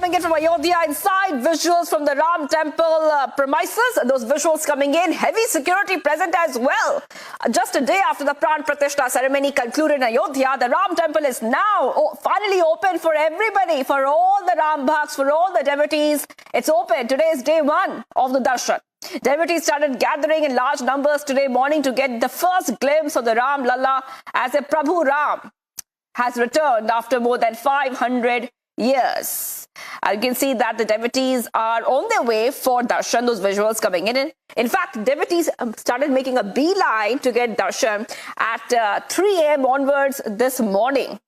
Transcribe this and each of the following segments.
coming in from Ayodhya inside, visuals from the Ram temple premises. Those visuals coming in, heavy security present as well. Just a day after the Pran Pratishtha ceremony concluded in Ayodhya, the Ram temple is now finally open for everybody, for all the Ram Bhaks, for all the devotees. It's open. Today is day one of the darshan. Devotees started gathering in large numbers today morning to get the first glimpse of the Ram Lalla as a Prabhu Ram has returned after more than 500 years. You can see that the devotees are on their way for darshan, those visuals coming in. In fact, devotees started making a beeline to get darshan at 3 a.m. onwards this morning.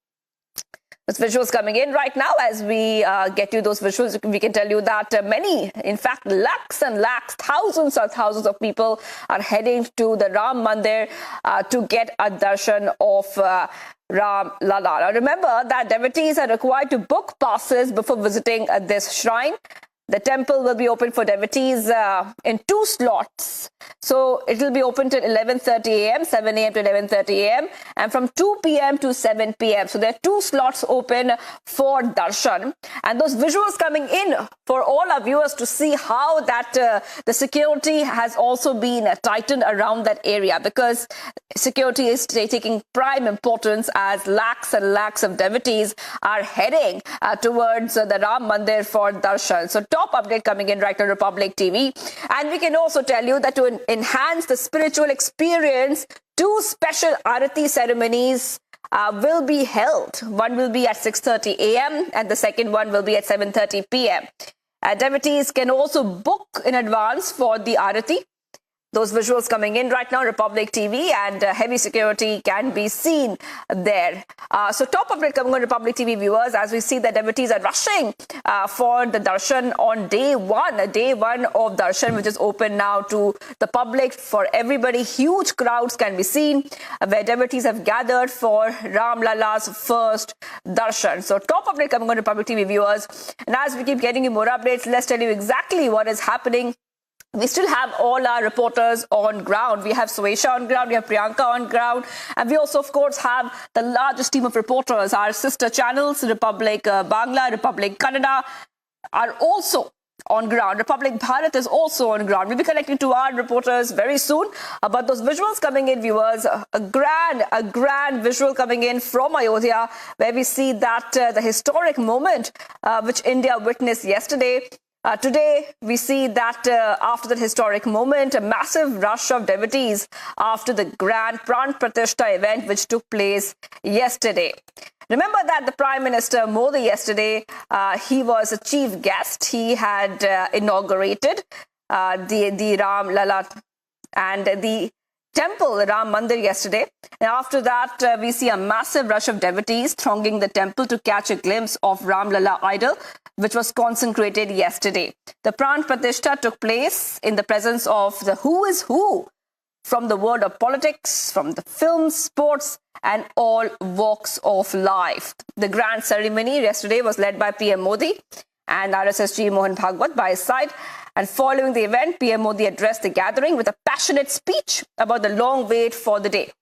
Those visuals coming in right now. As we get you those visuals, we can tell you that many, in fact, lakhs and lakhs, thousands of people are heading to the Ram Mandir to get a darshan of Ram Lalla. Now, remember that devotees are required to book passes before visiting this shrine. The temple will be open for devotees in 2 slots. So it will be open till 11:30 a.m., 7 a.m. to 11:30 a.m. and from 2 p.m. to 7 p.m. So there are 2 slots open for darshan. And those visuals coming in for all our viewers to see how that the security has also been tightened around that area, because security is taking prime importance as lakhs and lakhs of devotees are heading towards the Ram Mandir for darshan. So top update coming in right on Republic TV. And we can also tell you that to enhance the spiritual experience, 2 special Arati ceremonies will be held. One will be at 6:30 a.m. and the second one will be at 7:30 p.m. Devotees can also book in advance for the Arati. Those visuals coming in right now, Republic TV, and heavy security can be seen there. So top update coming on Republic TV viewers, as we see that devotees are rushing for the darshan on day one of darshan, which is open now to the public, for everybody. Huge crowds can be seen where devotees have gathered for Ram Lalla's first darshan. So top update coming on Republic TV viewers. And as we keep getting you more updates, let's tell you exactly what is happening. We still have all our reporters on ground. We have Swesha on ground, we have Priyanka on ground, and we also, of course, have the largest team of reporters. Our sister channels, Republic Bangla, Republic Kannada, are also on ground. Republic Bharat is also on ground. We'll be connecting to our reporters very soon. But those visuals coming in, viewers, a grand visual coming in from Ayodhya, where we see that the historic moment which India witnessed yesterday. Today, we see that after that historic moment, a massive rush of devotees after the grand Pran Pratishtha event which took place yesterday. Remember that the Prime Minister Modi yesterday, he was a chief guest. He had inaugurated the Ram Lalla and the temple, the Ram Mandir, yesterday. And after that, we see a massive rush of devotees thronging the temple to catch a glimpse of Ram Lalla idol, which was consecrated yesterday. The Pran Pratishtha took place in the presence of the who is who from the world of politics, from the film, sports, and all walks of life. The grand ceremony yesterday was led by PM Modi and RSSG Mohan Bhagwat by his side. And following the event, PM Modi addressed the gathering with a passionate speech about the long wait for the day.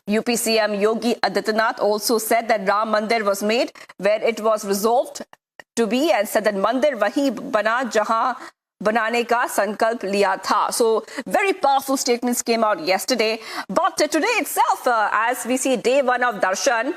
UP CM Yogi Adityanath also said that Ram Mandir was made where it was resolved to be, and said that Mandir wahi bana jahan banane ka sankalp liya tha. So very powerful statements came out yesterday. But today itself, as we see day one of darshan,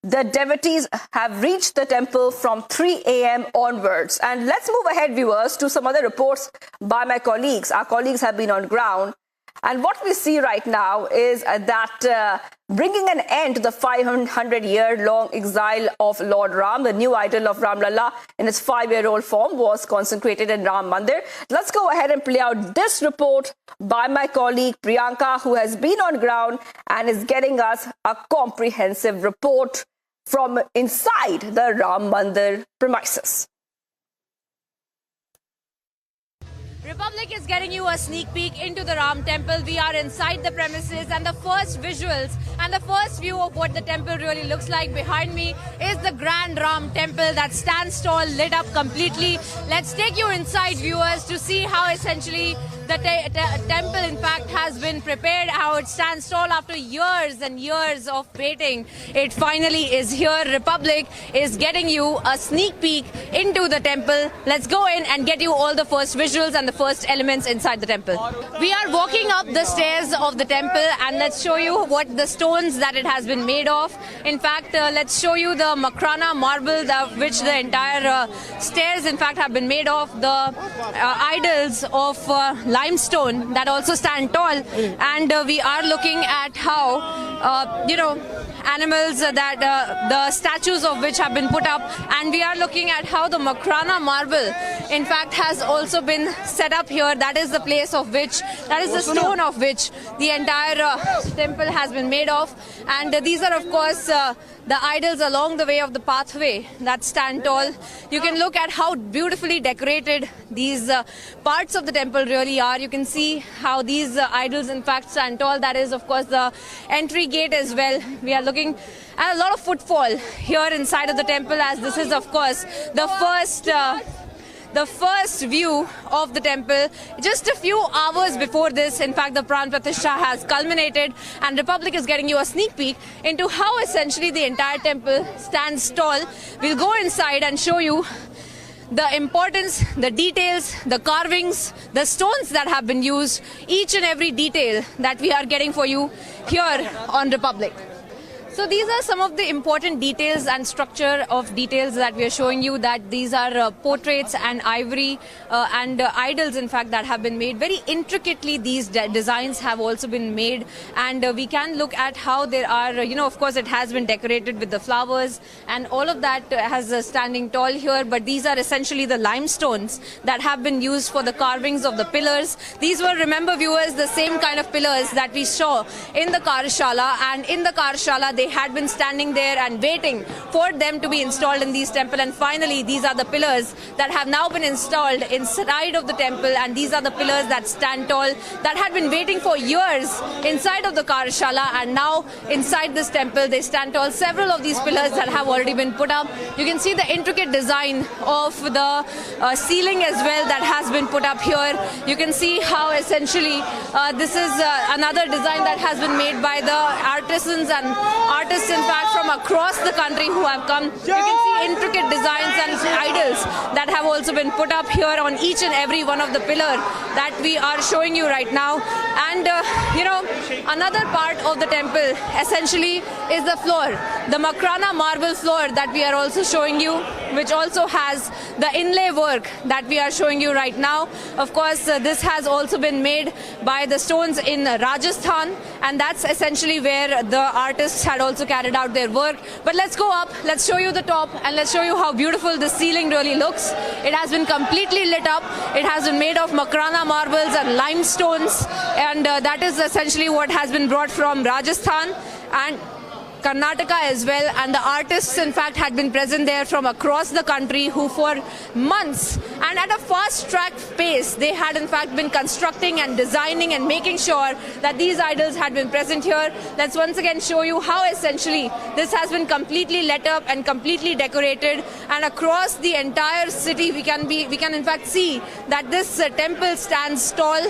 the devotees have reached the temple from 3 a.m. onwards. And let's move ahead, viewers, to some other reports by my colleagues. Our colleagues have been on ground. And what we see right now is that bringing an end to the 500-year-long exile of Lord Ram, the new idol of Ram Lalla in its 5-year-old form, was consecrated in Ram Mandir. Let's go ahead and play out this report by my colleague Priyanka, who has been on ground and is getting us a comprehensive report from inside the Ram Mandir premises. Republic is getting you a sneak peek into the Ram temple. We are inside the premises, and the first visuals and the first view of what the temple really looks like behind me is the grand Ram temple that stands tall, lit up completely. Let's take you inside, viewers, to see how essentially The temple, in fact, has been prepared. How it stands tall after years and years of waiting. It finally is here. Republic is getting you a sneak peek into the temple. Let's go in and get you all the first visuals and the first elements inside the temple. We are walking up the stairs of the temple, and let's show you what the stones that it has been made of. In fact, let's show you the Makrana marble, which the entire stairs, in fact, have been made of. The idols of limestone that also stand tall, and we are looking at how animals that the statues of which have been put up, and we are looking at how the Makrana marble, in fact, has also been set up here. That is the place of which, that is the stone of which the entire temple has been made of. And these are, of course, the idols along the way of the pathway that stand tall. You can look at how beautifully decorated these parts of the temple really are. You can see how these idols, in fact, stand tall. That is, of course, the entry gate as well. We are looking at a lot of footfall here inside of the temple, as this is, of course, the first view of the temple. Just a few hours before this, in fact, the Pran Pratishtha has culminated, and Republic is getting you a sneak peek into how essentially the entire temple stands tall. We'll go inside and show you the importance, the details, the carvings, the stones that have been used, each and every detail that we are getting for you here on Republic. So these are some of the important details and structure of details that we are showing you, that these are portraits and ivory and idols, in fact, that have been made. Very intricately these designs have also been made, and we can look at how there are, of course, it has been decorated with the flowers, and all of that has standing tall here, but these are essentially the limestones that have been used for the carvings of the pillars. These were, remember viewers, the same kind of pillars that we saw in the Karshala, and in the Karshala they had been standing there and waiting for them to be installed in these temple, and finally these are the pillars that have now been installed inside of the temple, and these are the pillars that stand tall, that had been waiting for years inside of the Karshala, and now inside this temple they stand tall. Several of these pillars that have already been put up. You can see the intricate design of the ceiling as well that has been put up here. You can see how essentially this is another design that has been made by the artisans and artists, in fact, from across the country who have come. You can see intricate designs and idols that have also been put up here on each and every one of the pillar that we are showing you right now. And another part of the temple essentially is the floor, the Makrana marble floor that we are also showing you, which also has the inlay work that we are showing you right now. Of course, this has also been made by the stones in Rajasthan, and that's essentially where the artists had also carried out their work. But let's go up, let's show you the top, and let's show you how beautiful the ceiling really looks. It has been completely lit up. It has been made of Makrana marbles and limestones, and that is essentially what has been brought from Rajasthan and Karnataka as well, and the artists, in fact, had been present there from across the country, who for months and at a fast track pace they had in fact been constructing and designing and making sure that these idols had been present here. Let's once again show you how essentially this has been completely lit up and completely decorated, and across the entire city we can in fact see that this temple stands tall.